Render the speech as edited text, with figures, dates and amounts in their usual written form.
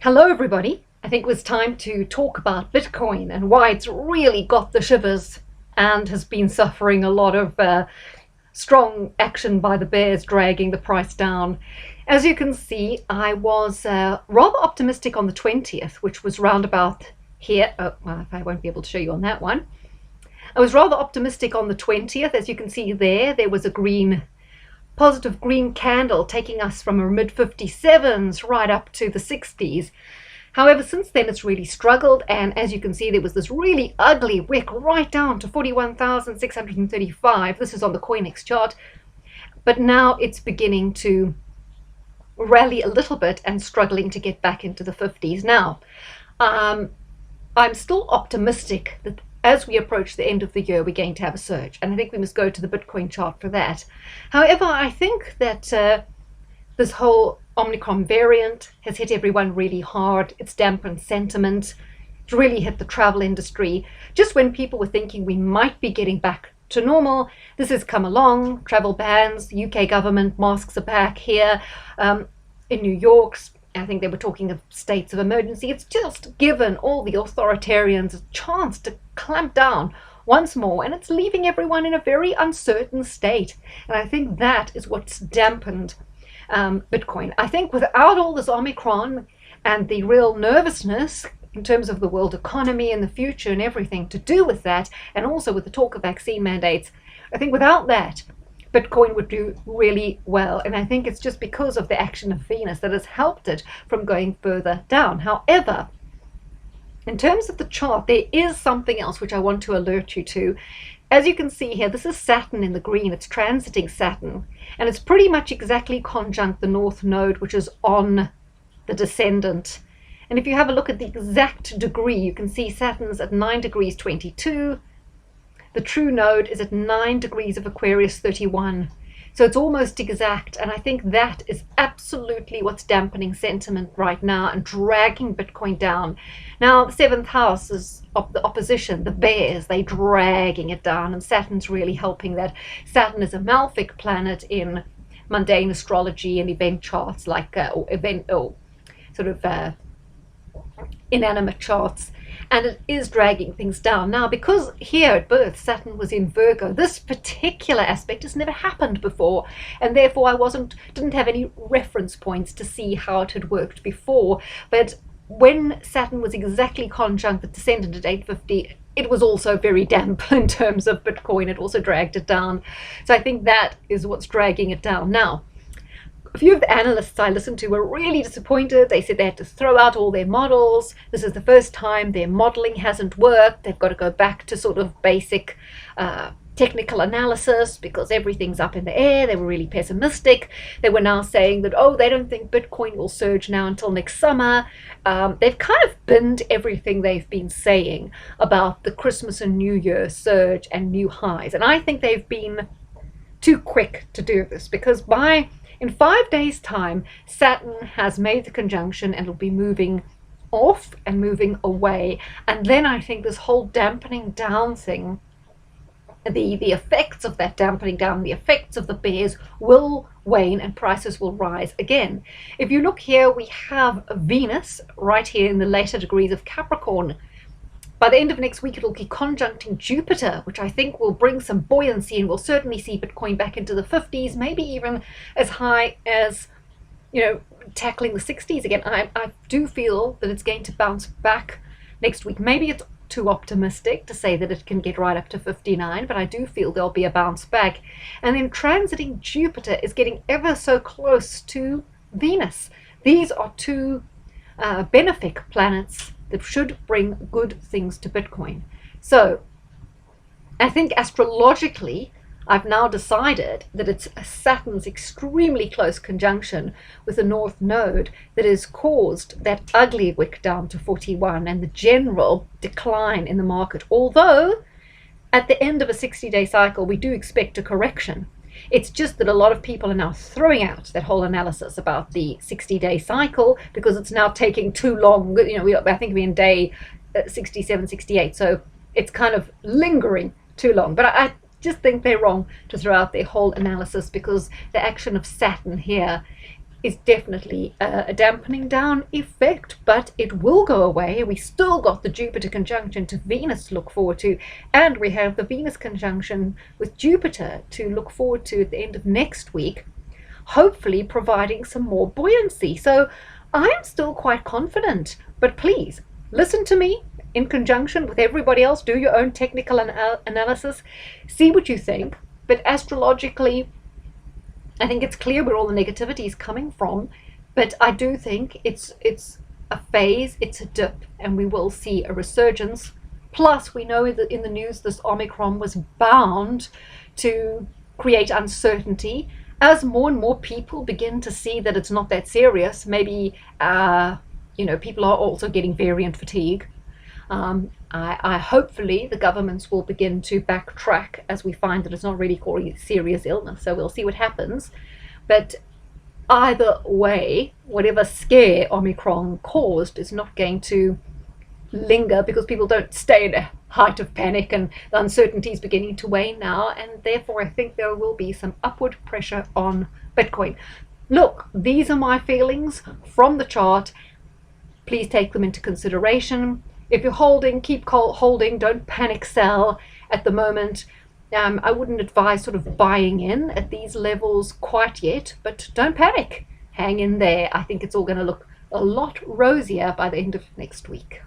Hello everybody. I think it was time to talk about Bitcoin and why it's really got the shivers and has been suffering a lot of strong action by the bears dragging the price down. As you can see, I was rather optimistic on the 20th, which was round about here. Oh, well, I won't be able to show you on that one. I was rather optimistic on the 20th. As you can see there was a positive green candle taking us from a mid-57s right up to the 60s. However, since then it's really struggled, and as you can see, there was this really ugly wick right down to 41,635. This is on the CoinEx chart, but now it's beginning to rally a little bit and struggling to get back into the 50s. Now, I'm still optimistic that as we approach the end of the year, we're going to have a surge, and I think we must go to the Bitcoin chart for that. However, I think that this whole Omicron variant has hit everyone really hard. It's dampened sentiment. It's really hit the travel industry. Just when people were thinking we might be getting back to normal, this has come along. Travel bans, the UK government, masks are back here. In New York, I think they were talking of states of emergency. It's just given all the authoritarians a chance to clamp down once more, and it's leaving everyone in a very uncertain state. And I think that is what's dampened Bitcoin. I think without all this Omicron and the real nervousness in terms of the world economy and the future and everything to do with that, and also with the talk of vaccine mandates, I think without that, Bitcoin would do really well. And I think it's just because of the action of Venus that has helped it from going further down. However, in terms of the chart, there is something else which I want to alert you to. As you can see here, this is Saturn in the green. It's transiting Saturn, and it's pretty much exactly conjunct the North Node, which is on the descendant. And if you have a look at the exact degree, you can see Saturn's at 9 degrees 22. The true node is at 9 degrees of Aquarius 31. So it's almost exact, and I think that is absolutely what's dampening sentiment right now and dragging Bitcoin down. Now, the 7th house is the opposition, the bears, they're dragging it down, and Saturn's really helping that. Saturn is a malefic planet in mundane astrology and event charts, like inanimate charts, and it is dragging things down. Now, because here at birth Saturn was in Virgo, this particular aspect has never happened before, and therefore I didn't have any reference points to see how it had worked before. But when Saturn was exactly conjunct the descendant at 850, it was also very damp in terms of Bitcoin. It also dragged it down. So I think that is what's dragging it down. Now, a few of the analysts I listened to were really disappointed. They said they had to throw out all their models. This is the first time their modeling hasn't worked. They've got to go back to sort of basic technical analysis because everything's up in the air. They were really pessimistic. They were now saying that, oh, they don't think Bitcoin will surge now until next summer. They've kind of binned everything they've been saying about the Christmas and New Year surge and new highs. And I think they've been too quick to do this, because in 5 days' time, Saturn has made the conjunction and will be moving off and moving away. And then I think this whole dampening down thing, the effects of that dampening down, the effects of the bears will wane and prices will rise again. If you look here, we have Venus right here in the later degrees of Capricorn. By the end of next week, it'll be conjuncting Jupiter, which I think will bring some buoyancy, and we'll certainly see Bitcoin back into the 50s, maybe even as high as, tackling the 60s again. I do feel that it's going to bounce back next week. Maybe it's too optimistic to say that it can get right up to 59, but I do feel there'll be a bounce back. And then transiting Jupiter is getting ever so close to Venus. These are two benefic planets that should bring good things to Bitcoin. So I think astrologically, I've now decided that it's Saturn's extremely close conjunction with the North Node that has caused that ugly wick down to 41 and the general decline in the market. Although at the end of a 60-day cycle, we do expect a correction. It's just that a lot of people are now throwing out that whole analysis about the 60-day cycle because it's now taking too long. I think we're in day 67, 68, so it's kind of lingering too long. But I just think they're wrong to throw out their whole analysis, because the action of Saturn here is definitely a dampening down effect, but it will go away. We still got the Jupiter conjunction to Venus to look forward to, and we have the Venus conjunction with Jupiter to look forward to at the end of next week, hopefully providing some more buoyancy. So I'm still quite confident, but please listen to me in conjunction with everybody else. Do your own technical analysis, see what you think. But astrologically, I think it's clear where all the negativity is coming from, but I do think it's a phase, it's a dip, and we will see a resurgence. Plus, we know that in the news this Omicron was bound to create uncertainty. As more and more people begin to see that it's not that serious, maybe people are also getting variant fatigue. I hopefully the governments will begin to backtrack as we find that it's not really causing serious illness. So we'll see what happens. But either way, whatever scare Omicron caused is not going to linger, because people don't stay in a height of panic, and the uncertainty is beginning to wane now, and therefore I think there will be some upward pressure on Bitcoin. Look, these are my feelings from the chart. Please take them into consideration. If you're holding, keep holding. Don't panic sell at the moment. I wouldn't advise sort of buying in at these levels quite yet, but don't panic. Hang in there. I think it's all going to look a lot rosier by the end of next week.